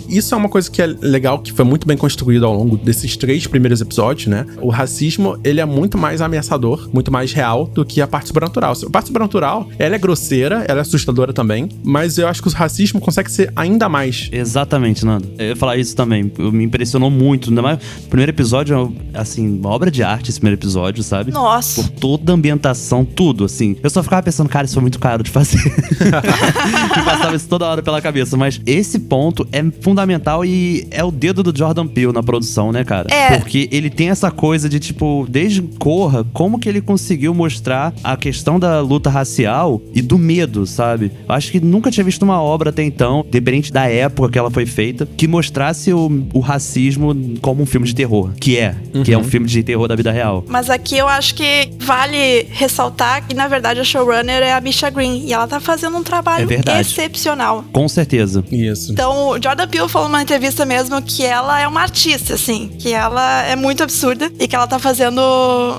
Isso é uma coisa que é legal, que foi muito bem construído ao longo desses 3 primeiros episódios, né? O racismo, ele é muito mais ameaçador, muito mais real do que a parte sobrenatural. A parte sobrenatural, ela é grosseira, ela é assustadora também, mas eu acho que o racismo consegue ser ainda mais. Exatamente, Nando. Eu ia falar isso também. Me impressionou muito. Ainda mais, o primeiro episódio, assim, uma obra de arte, esse primeiro episódio, sabe? Nossa. Por toda a ambientação, tudo, assim. Eu só ficava pensando, cara, isso foi muito caro de fazer. Me passava isso toda hora pela cabeça. Mas esse ponto é fundamental e é o dedo do Jordan Peele na produção, né, cara? Porque ele tem essa coisa de, tipo, desde Corra, como que ele conseguiu mostrar a questão da luta racial e do medo, sabe? Eu acho que nunca tinha visto uma obra até então, dependente da época que ela foi feita, que mostrasse o racismo como um filme de terror, que é um filme de terror da vida real. Mas aqui eu acho que vale ressaltar que, na verdade, a showrunner é a Misha Green, e ela tá fazendo um trabalho excepcional. Com certeza. Isso. Então, o Jordan Peele falou numa entrevista mesmo que ela é uma artista, assim, que ela é muito absurda e que ela tá fazendo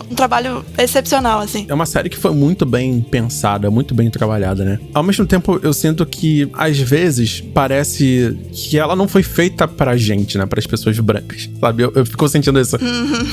um trabalho excepcional, assim. É uma série que foi muito bem pensada, muito bem trabalhada, né? Ao mesmo tempo, eu sinto que, às vezes, parece que ela não foi feita pra gente, né? Pras pessoas brancas, sabe? Eu fico sentindo isso.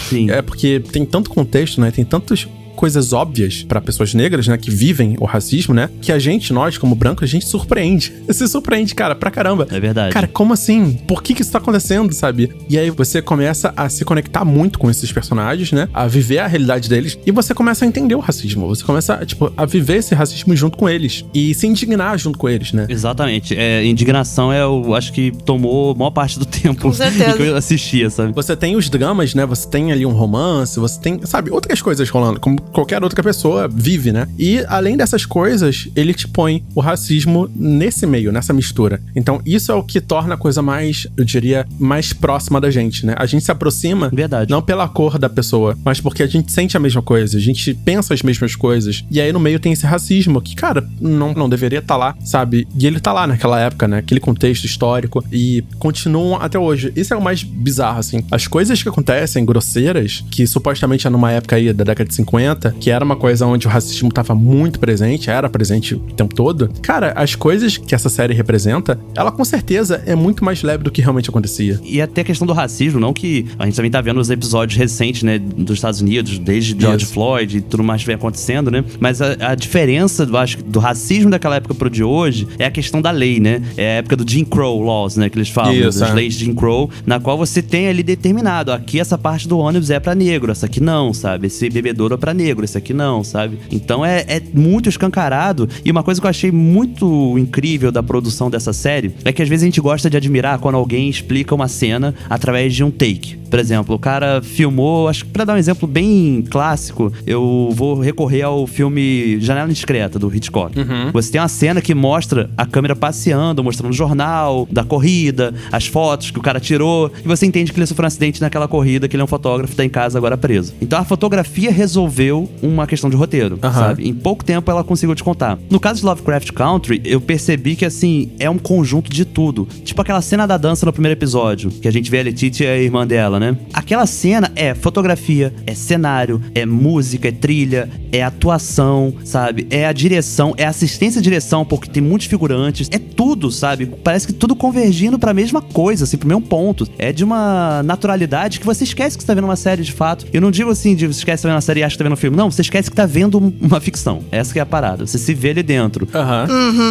Sim. É porque tem tanto contexto, né? Tem tantos coisas óbvias pra pessoas negras, né, que vivem o racismo, né, que a gente, nós como brancos, a gente surpreende. Se surpreende, cara, pra caramba. É verdade. Cara, como assim? Por que isso tá acontecendo, sabe? E aí você começa a se conectar muito com esses personagens, né, a viver a realidade deles, e você começa a entender o racismo. Você começa, tipo, a viver esse racismo junto com eles e se indignar junto com eles, né? Exatamente. Indignação eu acho que tomou a maior parte do tempo com certeza. que eu assistia, sabe? Você tem os dramas, né, você tem ali um romance, você tem, sabe, outras coisas rolando, como qualquer outra pessoa vive, né? E além dessas coisas, ele te põe o racismo nesse meio, nessa mistura. Então isso é o que torna a coisa mais, eu diria, mais próxima da gente, né? A gente se aproxima, verdade, não pela cor da pessoa, mas porque a gente sente a mesma coisa, a gente pensa as mesmas coisas. E aí no meio tem esse racismo que, cara, não deveria estar lá, sabe? E ele tá lá naquela época, né? Aquele contexto histórico, e continuam até hoje. Isso é o mais bizarro, assim. As coisas que acontecem, grosseiras, que supostamente é numa época aí da década de 50, que era uma coisa onde o racismo tava muito presente, era presente o tempo todo. Cara, as coisas que essa série representa, ela com certeza é muito mais leve do que realmente acontecia. E até a questão do racismo, não que a gente também tá vendo os episódios recentes, né, dos Estados Unidos, desde George Floyd e tudo mais que vem acontecendo, né? Mas a diferença, eu acho, do racismo daquela época pro de hoje é a questão da lei, né? É a época do Jim Crow Laws, né, que eles falam, das leis de Jim Crow, na qual você tem ali determinado, aqui essa parte do ônibus é pra negro, essa aqui não, sabe? Esse bebedouro é pra negro, esse aqui não, sabe? Então é muito escancarado. E uma coisa que eu achei muito incrível da produção dessa série é que às vezes a gente gosta de admirar quando alguém explica uma cena através de um take. Por exemplo, o cara filmou, acho que pra dar um exemplo bem clássico, eu vou recorrer ao filme Janela Indiscreta, do Hitchcock. Você tem uma cena que mostra a câmera passeando, mostrando o jornal da corrida, as fotos que o cara tirou, e você entende que ele sofreu um acidente naquela corrida, que ele é um fotógrafo, tá em casa agora preso. Então a fotografia resolveu uma questão de roteiro, sabe? Em pouco tempo ela conseguiu te contar. No caso de Lovecraft Country, eu percebi que, assim, é um conjunto de tudo. Tipo aquela cena da dança no primeiro episódio, que a gente vê a Letitia e a irmã dela, né? Aquela cena é fotografia, é cenário, é música, é trilha, é atuação, sabe? É a direção, é assistência à direção, porque tem muitos figurantes, é tudo, sabe? Parece que tudo convergindo pra mesma coisa, assim, pro mesmo ponto. É de uma naturalidade que você esquece que você tá vendo uma série de fato. Eu não digo assim, de você esquece que tá vendo uma série e acha que tá vendo um filme. Não, você esquece que tá vendo uma ficção. Essa que é a parada. Você se vê ali dentro.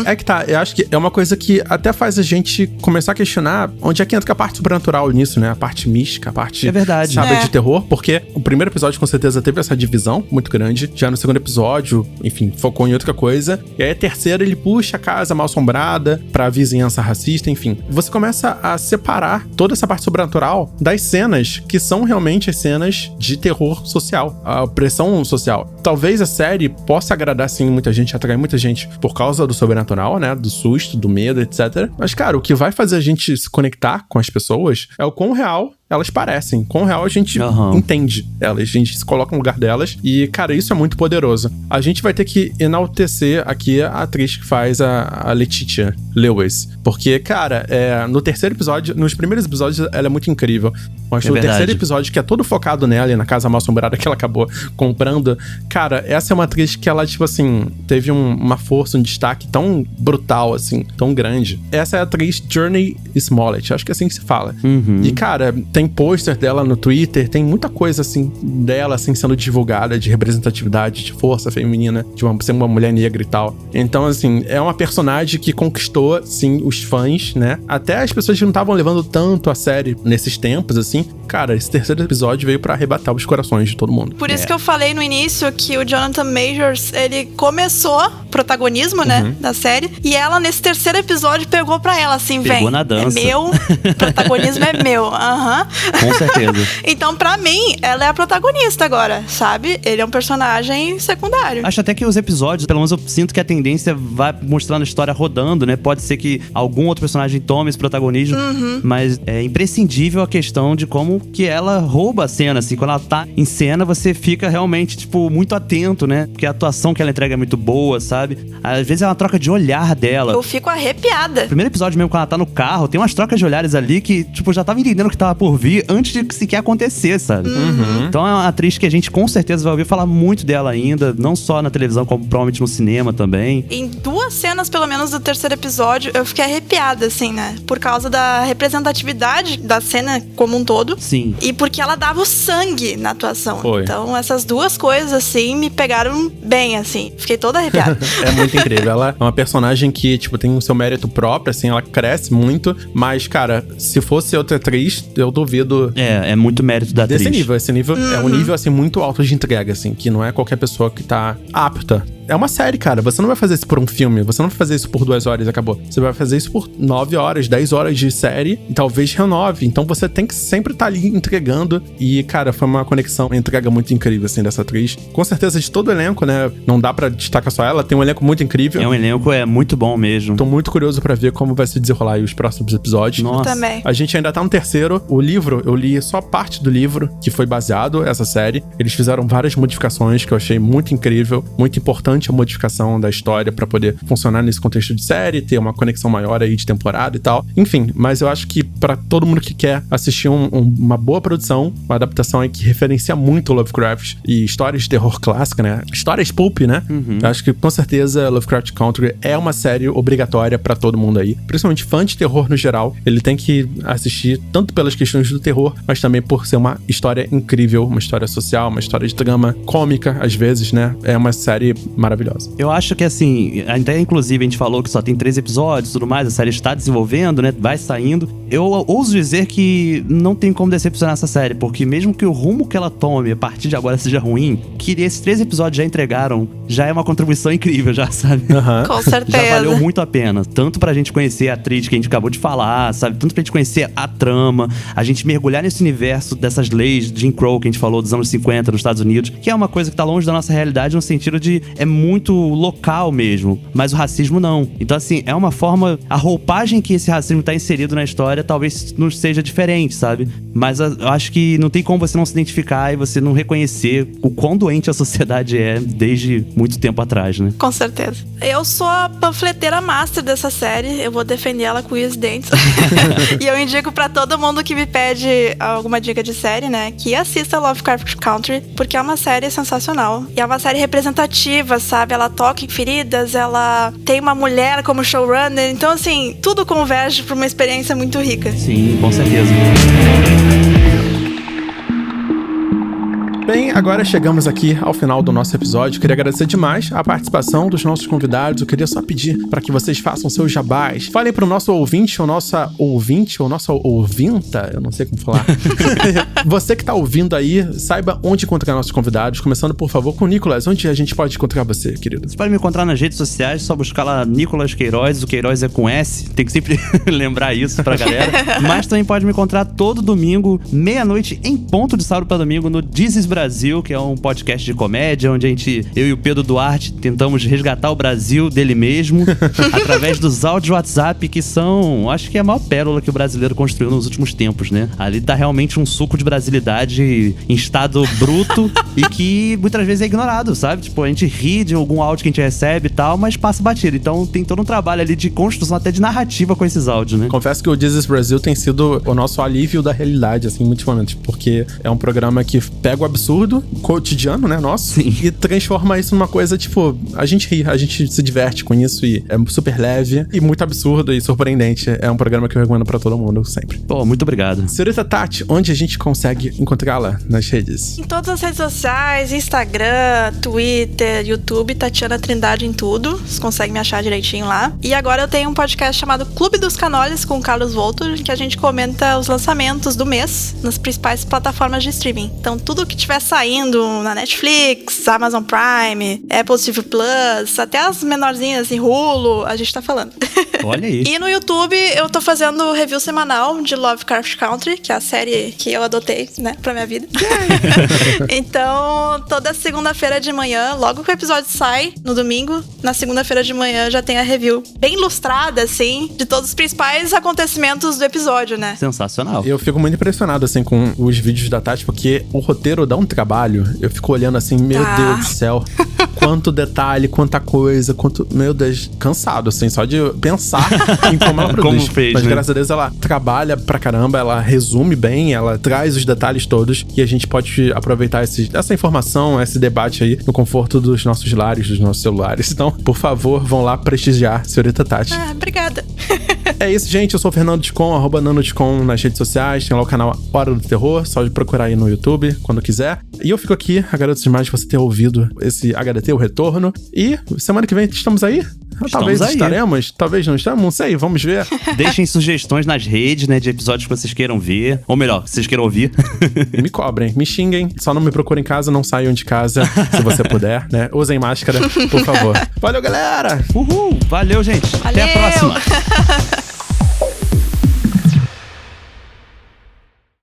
É que tá, eu acho que é uma coisa que até faz a gente começar a questionar onde é que entra a parte sobrenatural nisso, né? A parte mística, a parte, sabe, de terror. Porque o primeiro episódio com certeza teve essa divisão muito grande. Já no segundo episódio, enfim, focou em outra coisa. E aí a terceira, ele puxa a casa mal-assombrada pra vizinhança racista, enfim. Você começa a separar toda essa parte sobrenatural das cenas que são realmente as cenas de terror social, a opressão social. talvez a série possa agradar, sim, muita gente, atrair muita gente por causa do sobrenatural, né? Do susto, do medo, etc. Mas, cara, o que vai fazer a gente se conectar com as pessoas é o quão real elas parecem. Com o real a gente entende elas, a gente se coloca no lugar delas e, cara, isso é muito poderoso. A gente vai ter que enaltecer aqui a atriz que faz a Letitia Lewis, porque, cara, no terceiro episódio, nos primeiros episódios ela é muito incrível, mas no terceiro episódio, que é todo focado nela e na casa mal assombrada que ela acabou comprando, cara, essa é uma atriz que ela, tipo assim, teve uma força, um destaque tão brutal, assim, tão grande. Essa é a atriz Journey Smollett, acho que é assim que se fala. E, cara, tem pôster dela no Twitter, tem muita coisa, assim, dela, assim, sendo divulgada, de representatividade, de força feminina, de ser uma mulher negra e tal. Então, assim, é uma personagem que conquistou, sim, os fãs, né? Até as pessoas que não estavam levando tanto a série nesses tempos, assim. Cara, esse terceiro episódio veio pra arrebatar os corações de todo mundo. Por isso que eu falei no início que o Jonathan Majors, ele começou protagonismo, né, da série, e ela, nesse terceiro episódio, pegou pra ela, assim, pegou na dança. É meu, protagonismo é meu. Com certeza. Então, pra mim, ela é a protagonista agora, sabe? Ele é um personagem secundário. Acho até que os episódios, pelo menos eu sinto que a tendência vai mostrando a história rodando, né? Pode ser que algum outro personagem tome esse protagonismo, mas é imprescindível a questão de como que ela rouba a cena, assim. Quando ela tá em cena, você fica realmente, tipo, muito atento, né? Porque a atuação que ela entrega é muito boa, sabe? Às vezes é uma troca de olhar dela. Eu fico arrepiada. No primeiro episódio mesmo, quando ela tá no carro, tem umas trocas de olhares ali que, tipo, já tava entendendo o que tava por vir antes de sequer acontecer, sabe? Então é uma atriz que a gente com certeza vai ouvir falar muito dela ainda, não só na televisão, como provavelmente no cinema também. Em 2 cenas, pelo menos, do terceiro episódio, eu fiquei arrepiada, assim, né? Por causa da representatividade da cena como um todo. Sim. E porque ela dava o sangue na atuação. Foi. Então, essas 2 coisas, assim, me pegaram bem, assim. Fiquei toda arrepiada. É muito incrível. Ela é uma personagem que, tipo, tem o seu mérito próprio, assim, ela cresce muito, mas, cara, se fosse outra atriz, eu duvido. É muito mérito da atriz. Esse nível é um nível, assim, muito alto de entrega, assim, que não é qualquer pessoa que tá apta. É uma série, cara. Você não vai fazer isso por um filme. Você não vai fazer isso por 2 horas e acabou. Você vai fazer isso por 9 horas, 10 horas de série e talvez renove. Então você tem que sempre estar ali entregando. E, cara, foi uma conexão, uma entrega muito incrível, assim, dessa atriz. Com certeza de todo o elenco, né? Não dá pra destacar só ela. Tem um elenco muito incrível. É um elenco muito bom mesmo. Tô muito curioso pra ver como vai se desenrolar aí os próximos episódios. Nossa. Eu também. A gente ainda tá no terceiro. O livro, eu li só parte do livro que foi baseado essa série. Eles fizeram várias modificações que eu achei muito incrível. Muito importante a modificação da história pra poder funcionar nesse contexto de série, ter uma conexão maior aí de temporada e tal. Enfim, mas eu acho que pra todo mundo que quer assistir uma boa produção, uma adaptação aí que referencia muito Lovecraft e histórias de terror clássica, né? Histórias pulp, né? Eu acho que com certeza Lovecraft Country é uma série obrigatória pra todo mundo aí. Principalmente fã de terror no geral. Ele tem que assistir tanto pelas questões do terror, mas também por ser uma história incrível, uma história social, uma história de drama cômica, às vezes, né? É uma série maravilhosa. Eu acho que, assim, até inclusive a gente falou que só tem 3 episódios e tudo mais, a série está desenvolvendo, né? Vai saindo. Eu ouso dizer que não tem como decepcionar essa série, porque mesmo que o rumo que ela tome a partir de agora seja ruim, que esses 3 episódios já entregaram, já é uma contribuição incrível, já, sabe? Com certeza. Já valeu muito a pena. Tanto pra gente conhecer a atriz que a gente acabou de falar, sabe? Tanto pra gente conhecer a trama, a gente mergulhar nesse universo dessas leis de Jim Crow que a gente falou dos anos 50 nos Estados Unidos, que é uma coisa que tá longe da nossa realidade no sentido de é muito local mesmo, mas o racismo não. Então, assim, é uma forma... A roupagem que esse racismo tá inserido na história talvez não seja diferente, sabe? Mas eu acho que não tem como você não se identificar e você não reconhecer o quão doente a sociedade é desde muito tempo atrás, né? Com certeza. Eu sou a panfleteira master dessa série. Eu vou defender ela com os dentes. E eu indico pra todo mundo que me pede alguma dica de série, né, que assista Lovecraft Country, porque é uma série sensacional. E é uma série representativa, sabe? Ela toca em feridas, ela tem uma mulher como showrunner. Então, assim, tudo converge pra uma experiência muito rica. Sim, com certeza. Bem, agora chegamos aqui ao final do nosso episódio. Queria agradecer demais a participação dos nossos convidados. Eu queria só pedir para que vocês façam seus jabás. Falem pro nosso ouvinte, ou nossa ouvinta, eu não sei como falar. Você que tá ouvindo aí, saiba onde encontrar nossos convidados. Começando, por favor, com o Nicolas. Onde a gente pode encontrar você, querido? Você pode me encontrar nas redes sociais, só buscar lá Nicolas Queiroz. O Queiroz é com S, tem que sempre lembrar isso pra galera. Mas também pode me encontrar todo domingo, meia-noite, em ponto de sábado pra domingo, no This is Brasil, Brasil, que é um podcast de comédia, onde eu e o Pedro Duarte tentamos resgatar o Brasil dele mesmo através dos áudios WhatsApp, que são, acho que é a maior pérola que o brasileiro construiu nos últimos tempos, né? Ali tá realmente um suco de brasilidade em estado bruto e que muitas vezes é ignorado, sabe? Tipo, a gente ri de algum áudio que a gente recebe e tal, mas passa batido. Então tem todo um trabalho ali de construção até de narrativa com esses áudios, né? Confesso que o This is Brasil tem sido o nosso alívio da realidade, assim, muitos momentos, porque é um programa que pega o absurdo cotidiano, né, nosso, Sim. E transforma isso numa coisa, tipo, a gente ri, a gente se diverte com isso e é super leve e muito absurdo e surpreendente. É um programa que eu recomendo pra todo mundo, sempre. Pô, muito obrigado. Senhorita Tati, onde a gente consegue encontrá-la nas redes? Em todas as redes sociais, Instagram, Twitter, YouTube, Tatiana Trindade em tudo. Vocês conseguem me achar direitinho lá. E agora eu tenho um podcast chamado Clube dos Canoles com o Carlos Voltor, que a gente comenta os lançamentos do mês nas principais plataformas de streaming. Então tudo que tiver saindo na Netflix, Amazon Prime, Apple TV Plus, até as menorzinhas assim, Hulu, a gente tá falando. Olha aí. E no YouTube eu tô fazendo review semanal de Lovecraft Country, que é a série que eu adotei, né, pra minha vida. Então, toda segunda-feira de manhã, logo que o episódio sai, no domingo, na segunda-feira de manhã já tem a review bem ilustrada, assim, de todos os principais acontecimentos do episódio, né? Sensacional. Eu fico muito impressionado, assim, com os vídeos da Tati, porque o roteiro dá um trabalho. Eu fico olhando assim, meu Deus do céu, quanto detalhe, quanta coisa, quanto... Meu Deus, cansado, assim, só de pensar em como ela produz. Como fez, Mas né? graças a Deus ela trabalha pra caramba, ela resume bem, ela traz os detalhes todos e a gente pode aproveitar essa informação, esse debate aí no conforto dos nossos lares, dos nossos celulares. Então, por favor, vão lá prestigiar a senhorita Tati. Ah, obrigada. É isso, gente. Eu sou o Fernando Ticon, @NanoTicon nas redes sociais. Tem lá o canal Hora do Terror, só de procurar aí no YouTube, quando quiser. E eu fico aqui, agradeço demais de você ter ouvido esse HDT, o retorno. E semana que vem estamos aí? Talvez aí. estaremos, talvez não estamos, não sei, vamos ver. Deixem sugestões nas redes, né, de episódios que vocês queiram ver. Ou melhor, que vocês queiram ouvir. Me cobrem, me xinguem, só não me procurem em casa, não saiam de casa, se você puder, né? Usem máscara, por favor. Valeu, galera! Uhul! Valeu, gente! Até a Valeu! próxima!